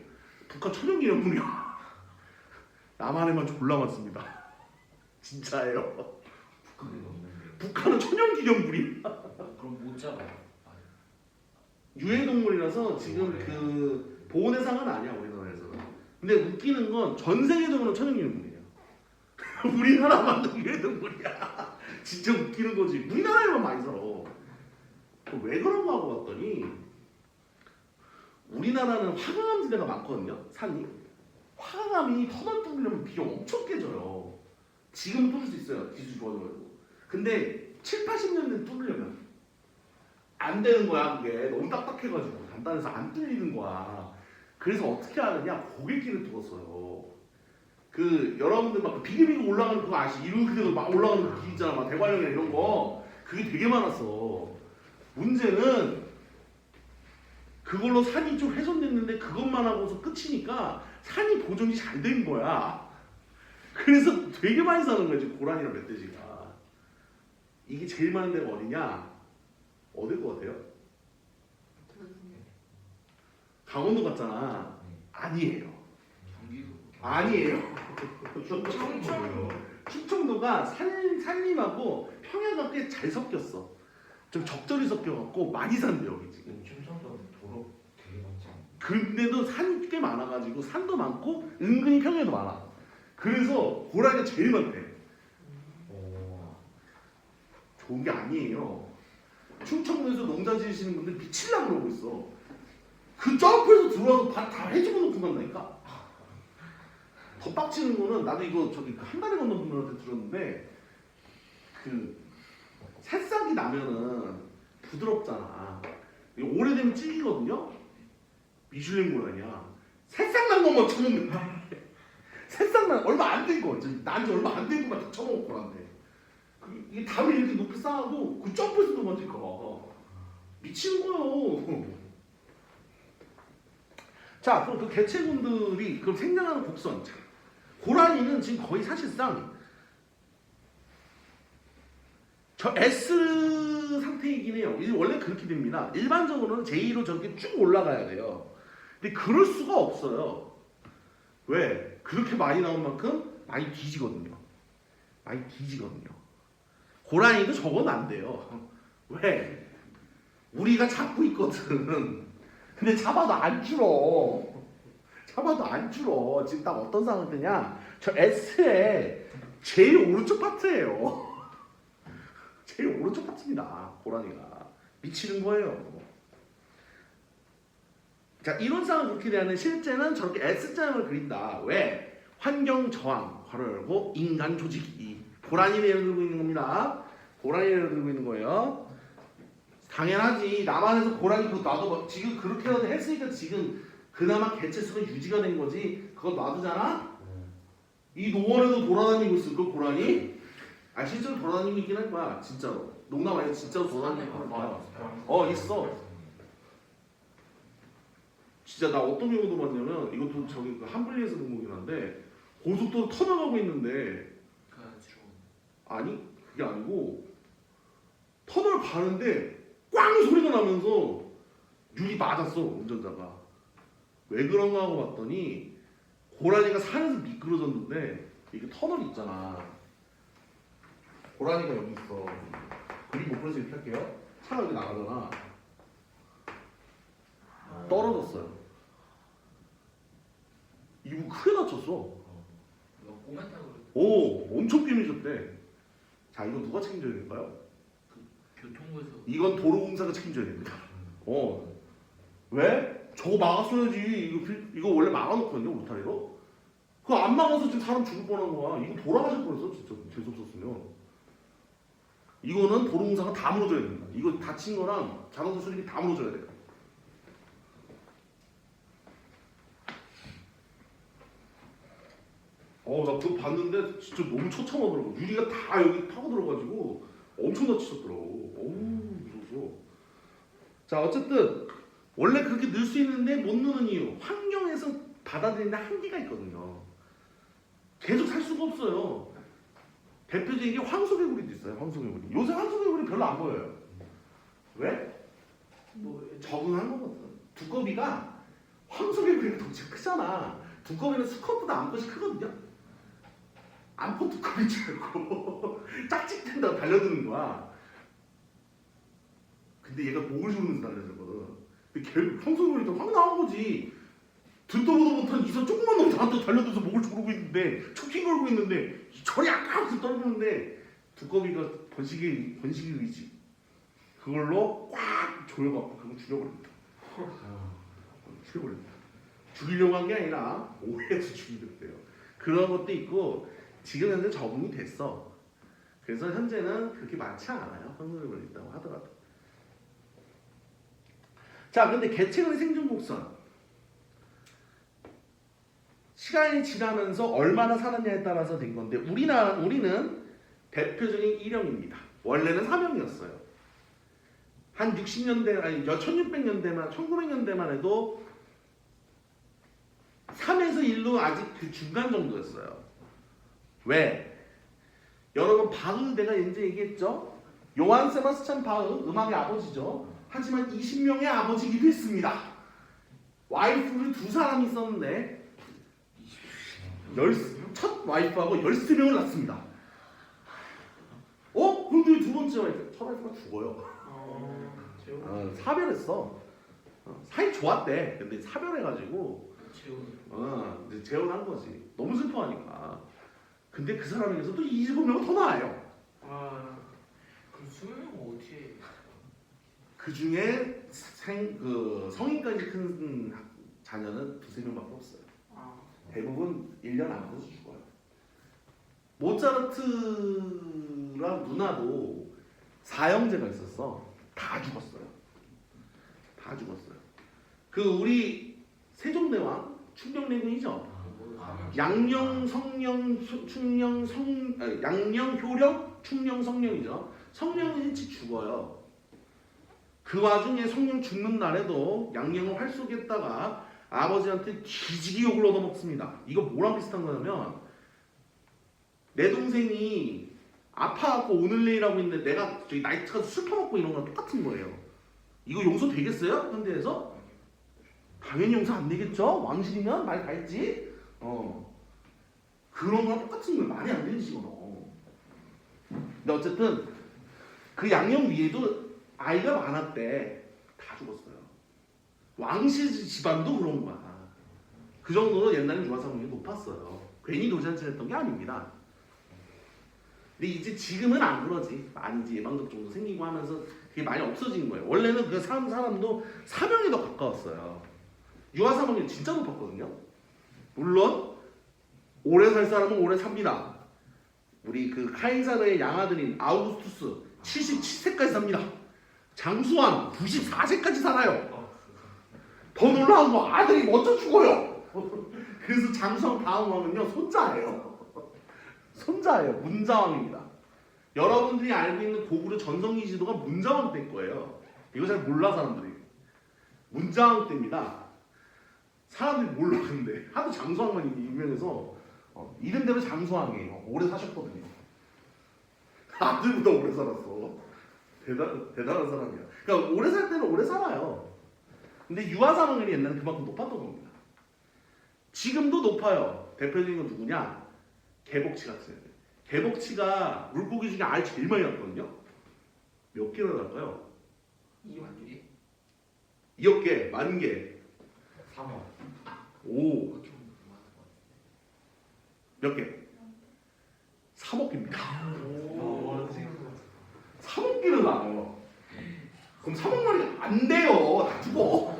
북한 천연기념물이야. 남한에만 졸라 많습니다. 진짜예요. 북한에 없는데. 북한은 천연기념물이야. 그럼 못 잡아요. 유해동물이라서 지금 그 보호 대상은 아니야 우리나라에서는. 근데 웃기는 건 전 세계적으로 천연기념물이에요. 우리나라만 유해동물이야. 진짜 웃기는 거지. 우리나라에만 많이 살아. 왜 그런가 하고 봤더니 우리나라는 화강암지대가 많거든요. 산이. 화강암이 터널 뚫으려면 비용 엄청 깨져요. 지금은 뚫을 수 있어요. 기술 좋아져가지고. 근데 7, 80년대 뚫으려면 안 되는 거야. 그게 너무 딱딱해가지고 단단해서 안 뚫리는 거야. 그래서 어떻게 하느냐, 고객길을 뚫었어요. 그 여러분들 막 비리비리 올라가는 그거 아시? 이렇게 막 올라가는 그 길 있잖아, 막 대관령이나 이런 거. 그게 되게 많았어. 문제는 그걸로 산이 좀 훼손됐는데 그것만 하고서 끝이니까 산이 보존이 잘 된 거야. 그래서 되게 많이 사는 거지, 고라니랑 멧돼지가. 이게 제일 많은 데가 어디냐? 어딜 것 같아요? 강원도 같잖아. 아니에요. 경기도. 아니에요. 충청도가 산림하고 평야가 꽤 잘 섞였어. 좀 적절히 섞여갖고 많이 산대 여기 지금. 충청도는 도로 되게 많지 않아요? 근데도 산이 꽤 많아가지고 산도 많고 은근히 평야도 많아. 그래서 고라니가 제일 많대. 좋은 게 아니에요. 충청도에서 농사 지으시는 분들 미치려고 그러고 있어. 그 점프에서 들어와서 다 해주고 놓고 간다니까. 더 빡치는 거는 나도 이거 저기 한 달에 건너 분들한테 들었는데 그 새싹이 나면은 부드럽잖아. 이거 오래되면 찌기거든요. 미슐랭 고라니야. 새싹 난 것만 쳐먹는 거야. 새싹 난 얼마 안 된 거. 난지 얼마 안 된 것만 다 쳐먹을 거란데. 이게 담을 이렇게 높이 쌓아도 그 점프에서 도망칠까 봐. 미치는 거예요. 자, 그럼 그 개체군들이 그럼 생장하는 곡선. 고라니는 지금 거의 사실상 저 S 상태이긴 해요. 이게 원래 그렇게 됩니다. 일반적으로는 J로 저렇게 쭉 올라가야 돼요. 근데 그럴 수가 없어요. 왜? 그렇게 많이 나온 만큼 많이 뒤지거든요. 많이 뒤지거든요. 고라니도 저건 안 돼요. 왜? 우리가 잡고 있거든. 근데 잡아도 안 줄어. 잡아도 안 줄어. 지금 딱 어떤 상태냐? 저 S의 제일 오른쪽 파트예요. 제일 오른쪽 파트입니다. 고라니가. 미치는 거예요. 자, 이론상은 그렇게 되는 실제는 저렇게 S자형을 그린다. 왜? 환경 저항, 괄호 열고 인간 조직이. 고라니를 예를 들고 있는 겁니다. 고라니를 예를 들고 있는 거예요. 당연하지. 남한에서 고라니 그거 놔둬. 지금 그렇게라도 했으니까 지금 그나마 개체수가 유지가 된 거지. 그거 놔두잖아? 이 노원에도 돌아다니고 있을 걸 고라니? 아 실제로 돌아다니고 있긴 할 거야. 진짜로. 농담 아니야. 진짜로 돌아다니고 있어. 있어. 진짜 나 어떤 경우도 봤냐면 이것도 저기 그 한블리에서 본 거긴 한데 고속도로 터널가고 있는데 아니 그게 아니고 터널 가는데 꽝 소리가 나면서 유리 맞았어 운전자가. 왜 그런가 하고 봤더니 고라니가 산에서 미끄러졌는데 이게 터널 있잖아. 고라니가 여기 있어. 그리고 그래서 이렇게 할게요. 차가 여기 나가잖아. 떨어졌어요. 이거 크게 다쳤어. 오, 엄청 깨미졌대. 자, 이거 누가 책임져야 될까요? 교통부에서 이건 도로공사가 책임져야 됩니다. 왜? 저거 막았어야지. 이거 원래 막아놓거든요, 울타리로. 그거 안 막아서 지금 사람 죽을 뻔한 거야. 이거 돌아가실 뻔했어, 진짜. 재수없었으면. 이거는 도로공사가 다 물어줘야 됩니다. 이거 다친 거랑 자동차 수리비 다 물어줘야 돼요. 나 그거 봤는데 진짜 너무 처참하더라고. 유리가 다 여기 타고 들어가지고 엄청 다치셨더라고. 무서워서. 자, 어쨌든 원래 그렇게 넣을 수 있는데 못 넣는 이유. 환경에서 받아들이는 한계가 있거든요. 계속 살 수가 없어요. 대표적인 게 황소개구리도 있어요. 황소개구리. 요새 황소개구리 별로 안 보여요. 왜? 뭐 적응한 거거든. 두꺼비가 황소개구리가 덩치가 크잖아. 두꺼비는 수컷보다 암컷이 크거든요. 암컷 두꺼비인 줄 알고 짝짓된다고 달려드는 거야. 근데 얘가 목을 조르면서 달려들거든. 근데 황소개구리도 확 나온 거지. 듣도 보도 못한 이선 조그만 놈 나한테 달려들어서 목을 조르고 있는데 초킹 걸고 있는데 저리 아까워서 떨구는데 두꺼비가 번식의 의지 그걸로 꽉 조여갖고 그거 죽여버립니다. 죽여버립니다. 죽이려고 한 게 아니라 오해해서 죽이겠대요. 그런 것도 있고 지금 현재 적응이 됐어. 그래서 현재는 그렇게 많지 않아요. 황소개구리 있다고 하더라도. 자, 근데 개체근의 생존 곡선 시간이 지나면서 얼마나 살았냐에 따라서 된 건데 우리는 대표적인 일형입니다. 원래는 3형이었어요. 한 60년대 아니 1600년대만 1900년대만 해도 3에서 1로 아직 그 중간 정도였어요. 왜? 여러분 바흐 내가 이제 얘기했죠. 요한 세바스찬 바흐 음악의 아버지죠. 하지만 20명의 아버지이기도 했습니다. 와이프를 2사람이 있었는데 첫 와이프하고 13명을 낳습니다. 그런데 왜 두 번째 와이프? 첫 와이프가 죽어요. 사별했어. 사이 좋았대. 근데 사별해가지고 이제 재혼한 거지. 너무 슬퍼하니까. 근데 그 사람에게서 또 25명은 더 나아요. 그럼 20명은 어떻게? 그 중에 성인까지 큰 자녀는 2-3명밖에 없어요. 대부분 1년 안으로 죽어요. 모차르트랑 누나도 4형제가 있었어. 다 죽었어요. 다 죽었어요. 그 우리 세종대왕 충녕래군이죠. 양령, 성령, 충령, 양령, 효령, 충령, 성령이죠. 성령은 일찍 죽어요. 그 와중에 성령 죽는 날에도 양령을 활쏘겠다가 아버지한테 뒤지기 욕을 얻어먹습니다. 이거 뭐랑 비슷한 거냐면 내 동생이 아파갖고 오늘 내일하고 있는데 내가 저기 나이트 가서 술 퍼먹고 이런 거랑 똑같은 거예요. 이거 용서 되겠어요? 현대에서? 당연히 용서 안 되겠죠? 왕실이면 말 다 했지? 그런 거랑 똑같은 거예요. 말이 안 되는 식으로. 근데 어쨌든 그 양령 위에도 아이가 많았대. 다 죽었어요. 왕실 집안도 그런 거야. 그 정도로 옛날에 유아사망이 높았어요. 괜히 도시한체했던 게 아닙니다. 근데 이제 지금은 안 그러지. 많이 이제 예방적 정도 생기고 하면서 그게 많이 없어진 거예요. 원래는 그 사람도 사병에 더 가까웠어요. 유아사망이 진짜 높았거든요. 물론 오래 살 사람은 오래 삽니다. 우리 그 카이사르의 양아들인 아우구스투스 77세까지 삽니다. 장수왕 94세까지 살아요. 더 놀라운 거 아들이 먼저 죽어요. 그래서 장수왕 다음 왕은요 손자예요. 손자예요. 문자왕입니다. 여러분들이 알고 있는 고구려 전성기 지도가 문자왕 때일 거예요. 이거 잘 몰라 사람들이. 문자왕 때입니다. 사람들이 몰라 근데 하도 장수왕만 유명해서 이름대로 장수왕이에요. 오래 사셨거든요. 아들보다 오래 살았어. 대단한 사람이야. 그러니까 오래 살 때는 오래 살아요. 근데 유아사망률이 옛날에 그만큼 높았던 겁니다. 지금도 높아요. 대표적인 건 누구냐? 개복치 같은 애들. 개복치가 물고기 중에 알 제일 많이 낳거든요. 몇 개나 낳을까요? 2만 개? 2억 개, 10,000개. 3억. 오. 몇 개? 3억 개입니다. 3억 개를 낳아요. 그럼 3억 마리가 안 돼요. 다 죽어.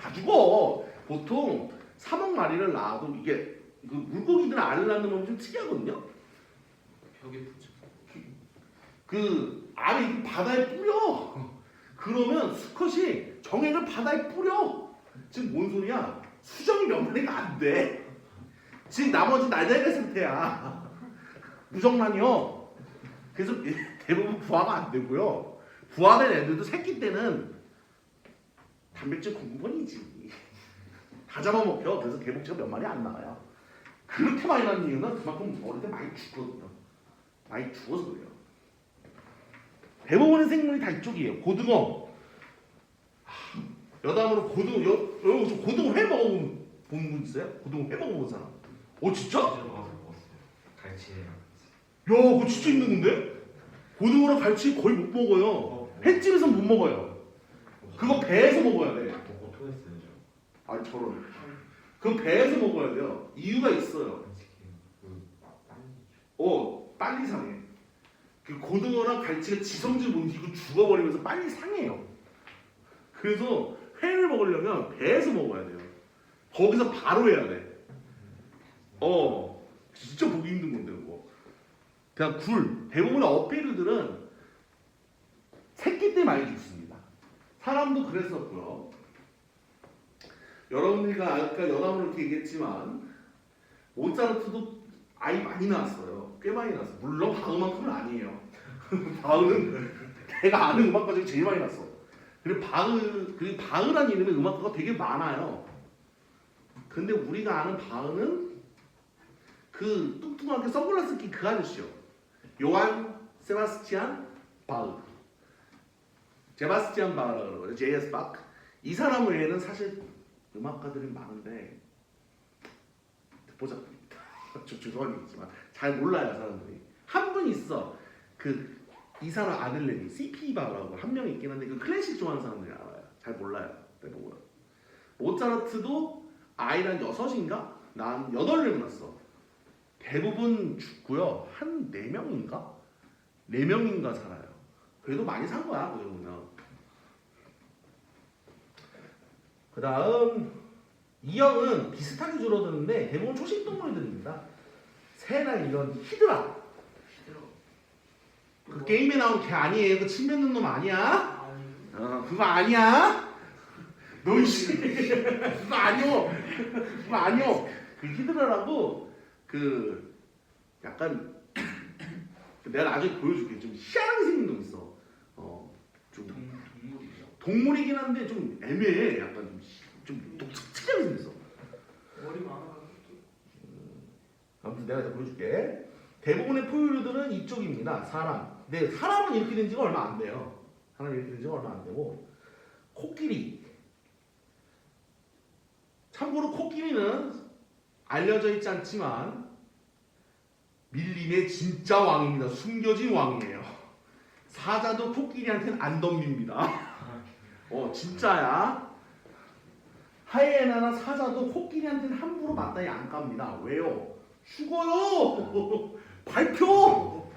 다 죽어. 보통 3억 마리를 낳아도 이게 그 물고기들은 알을 낳는 법이 좀 특이하거든요. 벽에 붙여. 그 알이 바다에 뿌려. 그러면 수컷이 정액을 바다에 뿌려. 지금 뭔 소리야? 수정이 몇 마리가 안 돼. 지금 나머지 날달걀 상태야. 무정란이요. 그래서 대부분 부화가 안 되고요. 부화된 애들도 새끼 때는 단백질 공급원이지. 다 잡아먹혀. 그래서 개복치가 몇 마리 안 나와요. 그렇게 많이 낳는 이유는 그만큼 어릴 때 많이 죽거든요. 아이 죽어서 그래요. 대부분의 생물이 다 이쪽이에요. 고등어. 여담으로 여러분 저 고등어 회 먹어본 분 있어요? 고등어 회 먹어본 사람? 진짜? 먹었어요. 갈치랑. 야 그거 진짜 힘든 건데? 고등어랑 갈치 거의 못 먹어요. 횟집에서 못 먹어요. 그거 배에서 먹어야 돼. 먹고 토했어요 저. 아니 저런. 그거 배에서 먹어야 돼요. 이유가 있어요. 빨리 상해. 그 고등어랑 갈치가 지성질 못 이기고 죽어버리면서 빨리 상해요. 그래서 회를 먹으려면 배에서 먹어야 돼요. 거기서 바로 해야 돼. 진짜 보기 힘든 건데 그거. 그냥 굴. 대부분의 어패류들은 새끼 때 많이 죽습니다. 사람도 그랬었고요. 여러분들과 아까 여담으로 이렇게 얘기했지만 모차르트도 아이 많이 낳았어요. 꽤 많이 낳았어요. 물론 바흐만큼은 아니에요. 바흐는 내가 아는 음악가 중에 제일 많이 낳았어. 그리고 바흐란 이름의 음악가가 되게 많아요. 근데 우리가 아는 바흐는 그 뚱뚱하게 선글라스 낀 그 아저씨요. 요한 세바스티안 바흐. 제바스티안 바흐라고 그러거든요. J.S. 바흐. 이 사람 외에는 사실 음악가들이 많은데 듣보잡 죄송한 얘기지만 잘 몰라요 사람들이. 한 분 있어. 이 사람 아들내미 C.P. 바흐라고 한 명 있긴 한데 그 클래식 좋아하는 사람들이 알아요. 잘 몰라요. 대부분. 모차르트도 아이란 6인가? 난 8명 낳았어. 대부분 죽고요. 한 4명인가? 4명인가 살아요. 그래도 많이 산 거야 그 정도면. 그 다음 이형은 비슷하게 줄어드는데 대부분 초식 동물들입니다. 새나 이런 히드라. 그 게임에 나온 개 아니에요. 그 침 뱉는 놈 아니야? 그거 아니야? 너 이씨 그거 아니요. 그거 아니요. 그 히드라라고 약간 내가 나중에 보여줄게. 좀 희한하게 생긴 놈 있어. 좀 동물이죠. 동물이긴 한데 좀 애매해. 약간 좀 독특하게 생겼어. 머리 많아가지고. 아무튼 내가 다 보여줄게. 대부분의 포유류들은 이쪽입니다. 사람. 근데 사람은 이렇게 된 지가 얼마 안 돼요. 사람이 이렇게 된 지가 얼마 안 되고. 코끼리. 참고로 코끼리는 알려져 있지 않지만 밀림의 진짜 왕입니다. 숨겨진 왕이에요. 사자도 코끼리한테는 안 덤빕니다. 진짜야. 하이에나나 사자도 코끼리한테는 함부로 맞다이 안 깝니다. 왜요? 죽어요. 발표.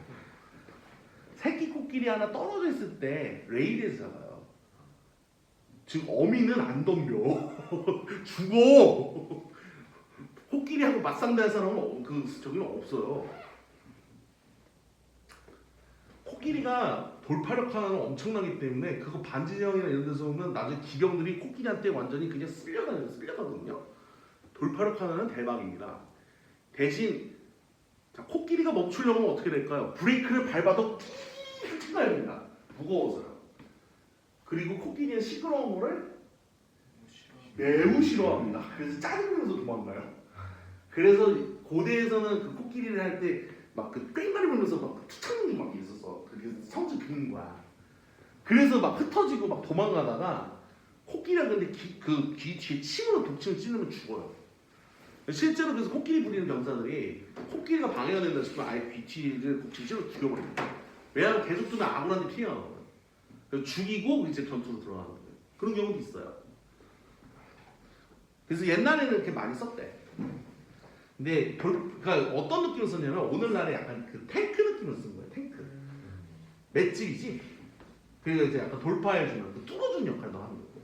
새끼 코끼리 하나 떨어져 있을 때 레일에서 잡아요. 즉 어미는 안 덤벼. 죽어. 코끼리하고 맞상대할 사람은 저기는 없어요. 코끼리가 돌파력 하나는 엄청나기 때문에 그거 반지장이나 이런 데서 오면 나중에 기병들이 코끼리한테 완전히 그냥 쓸려가거든요. 돌파력 하나는 대박입니다. 대신 코끼리가 멈추려면 어떻게 될까요? 브레이크를 밟아도 틱 가야 됩니다. 무거워서요. 그리고 코끼리는 시끄러운 거를 매우 싫어합니다. 그래서 짜증내면서 도망가요. 그래서 고대에서는 그 코끼리를 할 때 막 그 꽹과리 불면서 막 투창는 막 있었어. 그게 성질 긋는 거야. 그래서 막 흩어지고 막 도망가다가 코끼리가 근데 그 귀 뒤에 침으로 독침을 찌르면 죽어요. 실제로 그래서 코끼리 부리는 병사들이 코끼리가 방해가 된다 싶으면 아예 귀 뒤를 독침 찔러 죽여버립니다. 왜냐하면 계속 두면 아군한테 피해가 나거든. 그래서 죽이고 이제 전투로 들어가는 거예요. 그런 경우도 있어요. 그래서 옛날에는 이렇게 많이 썼대. 근데 그러니까 어떤 느낌을 썼냐면 오늘날에 약간 그 탱크 느낌을 쓴 거예요. 탱크. 맷집이지. 그리고 이제 약간 돌파해주는 그 뚫어주는 역할도 하는 거고.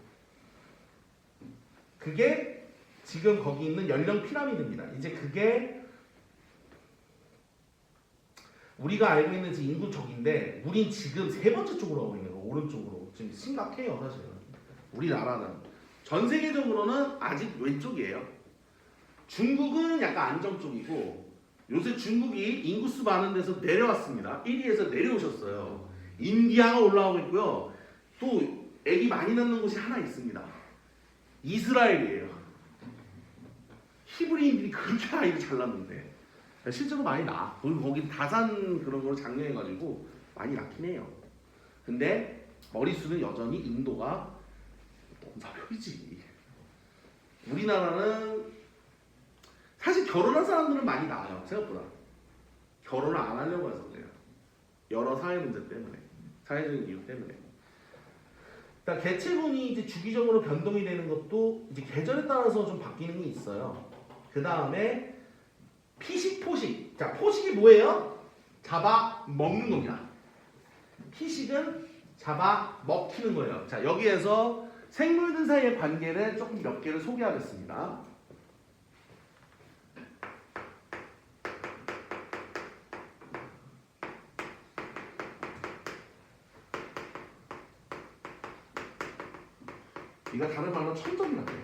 그게 지금 거기 있는 연령 피라미드입니다. 이제 그게 우리가 알고 있는 지금 인구 쪽인데 우린 지금 3번째 쪽으로 가고 있는 거. 오른쪽으로. 지금 심각해요 사실은. 우리나라는. 전 세계적으로는 아직 왼쪽이에요. 중국은 약간 안정 쪽이고 요새 중국이 인구수 많은 데서 내려왔습니다. 1위에서 내려오셨어요. 인디아가 올라오고 있고요. 또 애기 많이 낳는 곳이 하나 있습니다. 이스라엘이에요. 히브리인들이 그렇게 아이를 잘 낳는데 실제로 많이 나. 그리고 거기 다산 그런 걸 장려해가지고 많이 낳긴 해요. 근데 머릿수는 여전히 인도가 넘사벽이지. 우리나라는 사실 결혼한 사람들은 많이 나아요. 생각보다. 결혼을 안 하려고 해서 그래요. 여러 사회 문제 때문에. 사회적인 이유 때문에. 그러니까 개체군이 이제 주기적으로 변동이 되는 것도 이제 계절에 따라서 좀 바뀌는 게 있어요. 그 다음에 피식, 포식. 자, 포식이 뭐예요? 잡아 먹는 겁니다. 피식은 잡아 먹히는 거예요. 자, 여기에서 생물들 사이의 관계를 조금 몇 개를 소개하겠습니다. 이거 다른 말로 천적이라고 해요.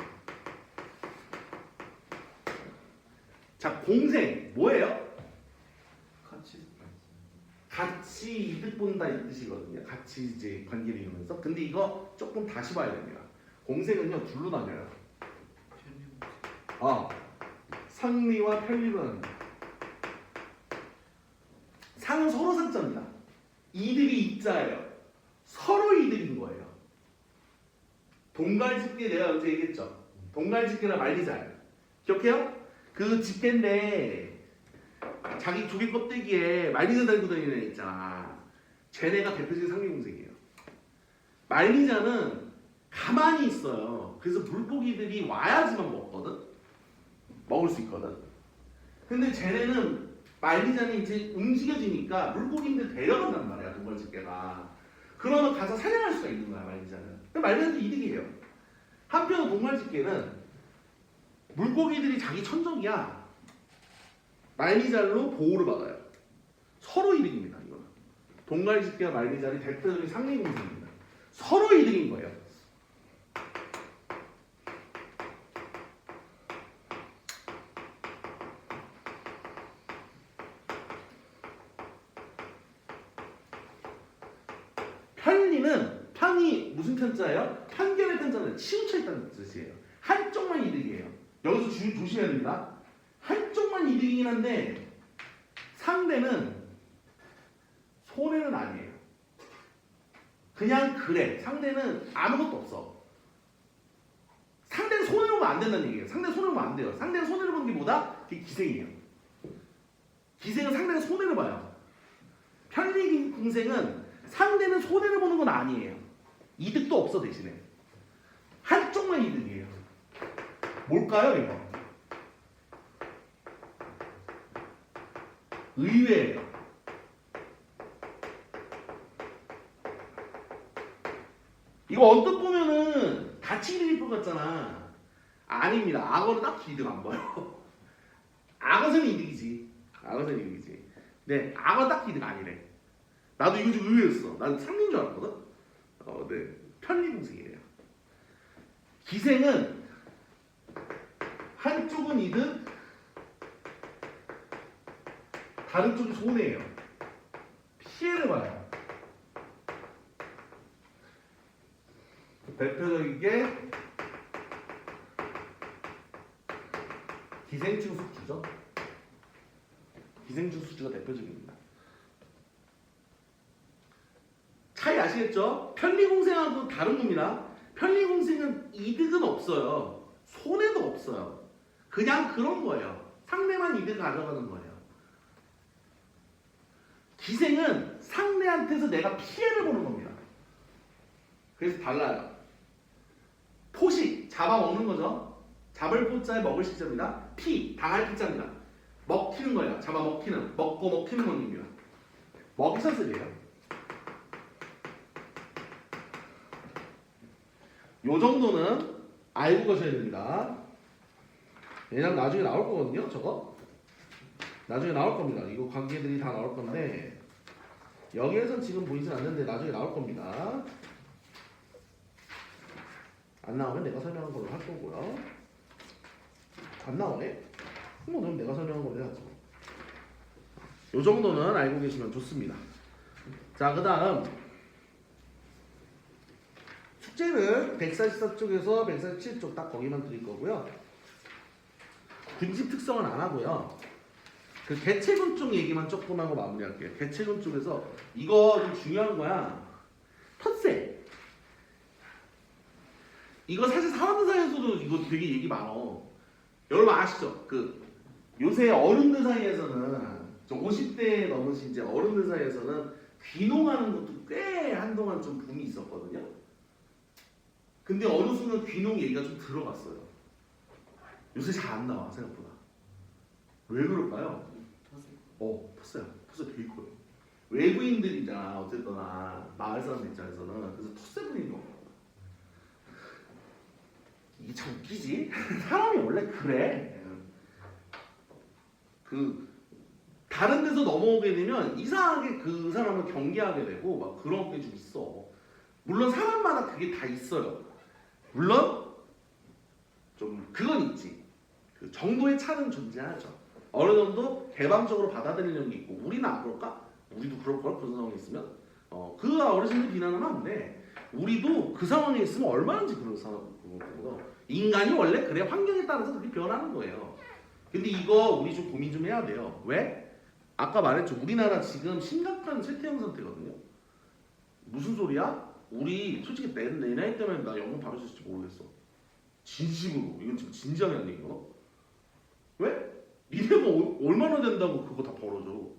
자, 공생 뭐예요? 같이 이득 본다 이 뜻이거든요. 같이 이제 관계를 이루면서. 근데 이거 조금 다시 봐야 됩니다. 공생은요 둘로 나뉘어요. 상리와 편리는 상은 서로 상자입니다. 이득이 입자예요. 서로 이득인 거예요. 동갈집게 내가 언제 얘기했죠? 동갈집게나 말리자예요. 기억해요? 그 집게인데 자기 조개 껍데기에 말리자 달고 다니는 애 있잖아. 쟤네가 대표적인 상리공생이에요. 말리자는 가만히 있어요. 그래서 물고기들이 와야지만 먹거든. 먹을 수 있거든. 근데 쟤네는 말리자는 이제 움직여지니까 물고기들 데려간단 말이야. 동갈집게가. 그러면 가서 사냥할 수가 있는 거야. 말리자는. 말리자도 이득이에요. 한편 동갈집게는 물고기들이 자기 천적이야. 말미잘로 보호를 받아요. 서로 이득입니다. 이거는. 동갈집게와 말미잘이 대표적인 상리공생입니다. 서로 이득인 거예요. 편리는 편이 무슨 편자예요? 편견의 편자는 치우쳐 있다는 뜻이에요. 한쪽만 이득이에요. 여기서 조심해야 됩니다. 한쪽만 이득이긴 한데 상대는 손해는 아니에요. 그냥 그래. 상대는 아무것도 없어. 상대는 손해를 보면 안 된다는 얘기예요. 상대는 손해를 보면 안 돼요. 상대는 손해를 보는 게 뭐다? 그게 기생이에요. 기생은 상대가 손해를 봐요. 편리공생은 상대는 손해를 보는 건 아니에요. 이득도 없어 대신에. 한쪽만 이득이에요. 뭘까요 이거? 의외예요. 이거 언뜻 보면은 같이 이득일 것 같잖아. 아닙니다. 악어는 딱히 이득 안 봐요. 악어는 이득이지. 악어는 이득이지. 네, 악어 딱히 이득 아니래. 나도 이거 좀 의외였어. 난 상리인 줄 알았거든. 네, 편리공생이에요. 기생은 한쪽은 이득, 다른 쪽이 손해예요. 피해를 봐요. 대표적인 게 기생충 숙주죠. 기생충 숙주가 대표적입니다. 차이 아시겠죠? 편리공생하고 다른 겁니다. 편리공생은 이득은 없어요. 손해도 없어요. 그냥 그런 거예요. 상대만 이득 가져가는 거예요. 기생은 상대한테서 내가 피해를 보는 겁니다. 그래서 달라요. 포식, 잡아먹는 거죠. 잡을 포자에 먹을 식자입니다. 피, 당할 피자입니다. 먹히는 거예요. 잡아먹히는, 먹고 먹히는 겁니다. 먹이사슬이에요. 요 정도는 알고 가셔야 됩니다. 왜냐면 나중에 나올 거거든요. 저거 나중에 나올 겁니다. 이거 관계들이 다 나올 건데 여기에선 지금 보이진 않는데 나중에 나올 겁니다. 안 나오면 내가 설명한 걸로 할 거고요. 안 나오네? 그럼 내가 설명한 걸로 해야죠. 요 정도는 알고 계시면 좋습니다. 자, 그 다음 숙제는 144쪽에서 147쪽 딱 거기만 드릴 거고요. 군집 특성은 안 하고요. 그 개체군 쪽 얘기만 조금 하고 마무리할게요. 개체군 쪽에서 이거 좀 중요한 거야. 텃세. 이거 사실 사람들 사이에서도 이거 되게 얘기 많어. 여러분 아시죠? 그 요새 어른들 사이에서는 좀 50대 넘으신 이제 어른들 사이에서는 귀농하는 것도 꽤 한동안 좀 붐이 있었거든요. 근데 어느 순간 귀농 얘기가 좀 들어갔어요. 요새 잘 안 나와 생각보다. 왜 그럴까요? 텃세요. 텃세 되게 커요. 외부인들이잖아 어쨌거나 마을 사람들 입장에서는. 그래서 텃세 부리는 거. 이게 참 웃기지? 사람이 원래 그래. 그 다른 데서 넘어오게 되면 이상하게 그 사람을 경계하게 되고 막 그런 게 좀 있어. 물론 사람마다 그게 다 있어요. 물론 좀 그건 있지. 그 정도의 차는 존재하죠. 어느 정도 개방적으로 받아들이는 게 있고 우리는 안 그럴까? 우리도 그럴 걸 그런 상황에 있으면 그 어르신들 비난하면 안 돼. 우리도 그 상황에 있으면 얼마든지 그런 상황이고 인간이 원래 그래 환경에 따라서 그렇게 변하는 거예요. 근데 이거 우리 좀 고민 좀 해야 돼요. 왜? 아까 말했죠. 우리나라 지금 심각한 쇠퇴형 상태거든요. 무슨 소리야? 우리 솔직히 내 나이 때문에 나 영문 바를 수 있을지 모르겠어. 진심으로 이건 지금 진지하게 하는 얘기거든. 왜? 니네가 얼마나 된다고 그거 다 벌어줘.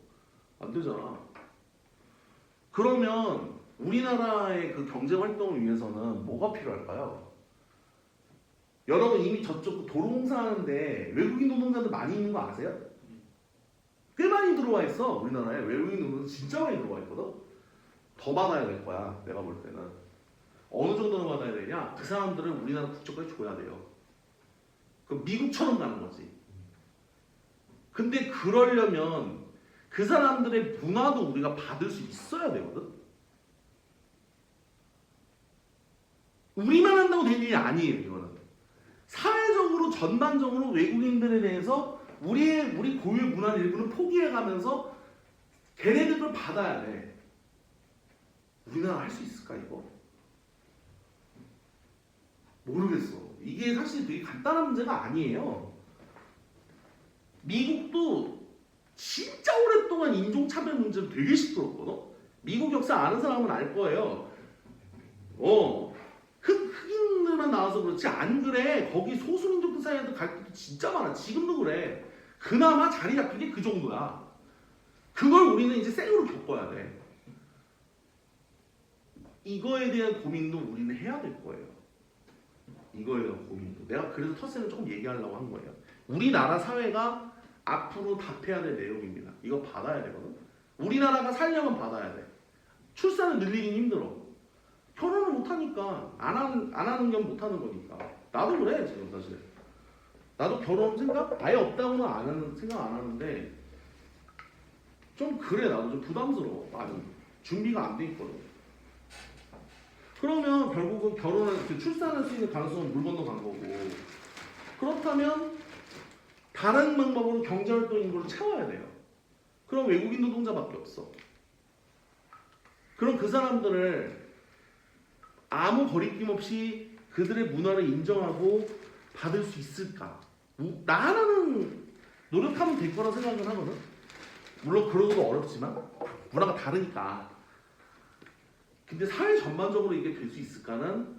안 되잖아. 그러면 우리나라의 그 경제 활동을 위해서는 뭐가 필요할까요? 여러분 이미 저쪽 도로공사하는데 외국인 노동자들 많이 있는 거 아세요? 꽤 많이 들어와 있어. 우리나라에 외국인 노동자 진짜 많이 들어와 있거든. 더 받아야 될 거야. 내가 볼 때는. 어느 정도는 받아야 되냐? 그 사람들을 우리나라 국적까지 줘야 돼요. 그 미국처럼 가는 거지. 근데 그러려면 그 사람들의 문화도 우리가 받을 수 있어야 되거든. 우리만 한다고 될 일이 아니에요. 이거는 사회적으로 전반적으로 외국인들에 대해서 우리 고유의 문화 일부는 포기해가면서 걔네들 걸 받아야 돼. 우리나라 할 수 있을까 이거? 모르겠어. 이게 사실 되게 간단한 문제가 아니에요. 미국도 진짜 오랫동안 인종차별 문제로 되게 시끄럽거든. 미국 역사 아는 사람은 알 거예요. 흑인들만 나와서 그렇지 안 그래. 거기 소수민족들 사이에도 갈등도 진짜 많아. 지금도 그래. 그나마 자리 잡힌 게 그 정도야. 그걸 우리는 이제 생으로 겪어야 돼. 이거에 대한 고민도 우리는 해야 될 거예요. 이거에 대한 고민도. 내가 그래서 텃세는 조금 얘기하려고 한 거예요. 우리나라 사회가 앞으로 답해야 될 내용입니다. 이거 받아야 되거든. 우리나라가 살려면 받아야 돼. 출산을 늘리긴 힘들어. 결혼을 못하니까 안 하는 게 못하는 거니까. 나도 그래 지금 사실. 나도 결혼 생각 아예 없다고는 안 하는 생각 안 하는데 좀 그래. 나도 좀 부담스러워. 많이 준비가 안 돼 있거든. 그러면 결국은 결혼을 출산할 수 있는 가능성은 물 건너 간 거고. 그렇다면 다른 방법으로 경제활동 인구를 채워야 돼요. 그럼 외국인 노동자밖에 없어. 그럼 그 사람들을 아무 거리낌 없이 그들의 문화를 인정하고 받을 수 있을까? 나 하나는 노력하면 될 거라 생각은 하거든. 물론 그러고도 어렵지만 문화가 다르니까. 근데 사회 전반적으로 이게 될 수 있을까는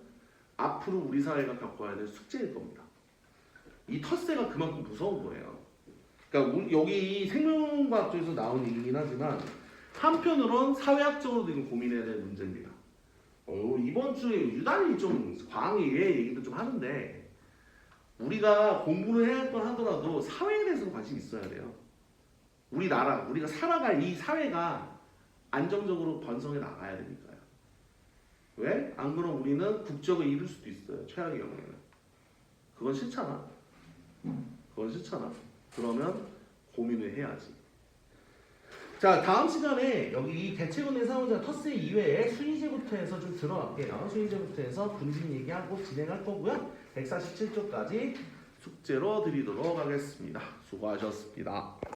앞으로 우리 사회가 겪어야 될 숙제일 겁니다. 이 텃세가 그만큼 무서운 거예요. 그러니까 여기 생명과학 쪽에서 나온 얘기긴 하지만 한편으론 사회학적으로도 이거 고민해야 될 문제입니다. 이번 주에 유달리 좀 과학의 얘기도 좀 하는데 우리가 공부를 해야 할 건 하더라도 사회에 대해서 관심이 있어야 돼요. 우리가 살아갈 이 사회가 안정적으로 번성해 나가야 되니까요. 왜? 안 그러면 우리는 국적을 잃을 수도 있어요. 최악의 경우에는. 그건 싫잖아. 그러면 고민을 해야지. 자, 다음 시간에 여기 대체군의 사무자 텃세 이외에 수의제부터 해서 좀 들어갈게요. 수의제부터 해서 군진 얘기하고 진행할 거고요. 147쪽까지 숙제로 드리도록 하겠습니다. 수고하셨습니다.